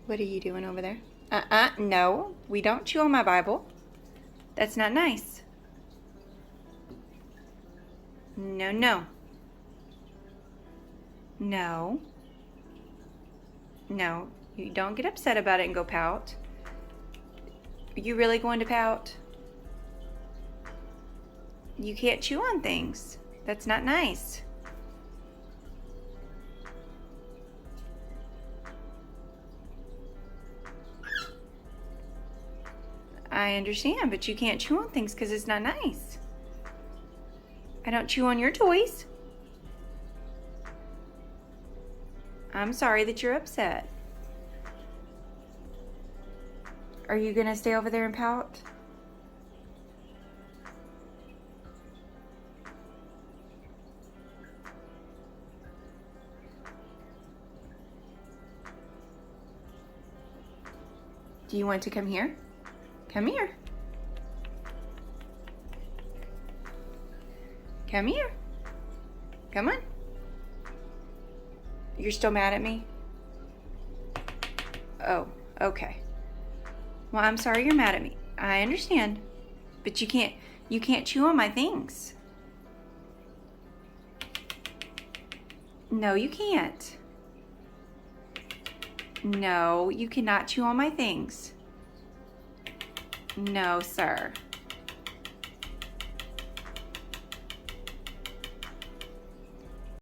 What are you doing over there? No. We don't chew on my Bible. That's not nice. No, no. No. No. You don't get upset about it and go pout. Are you really going to pout? You can't chew on things. That's not nice. I understand, but you can't chew on things because it's not nice. I don't chew on your toys. I'm sorry that you're upset. Are you gonna stay over there and pout? Do you want to come here? Come here. Come here. Come on. You're still mad at me? Oh, okay. Well, I'm sorry you're mad at me. I understand. But you can't chew on my things. No, you can't. No, you cannot chew on my things. No, sir.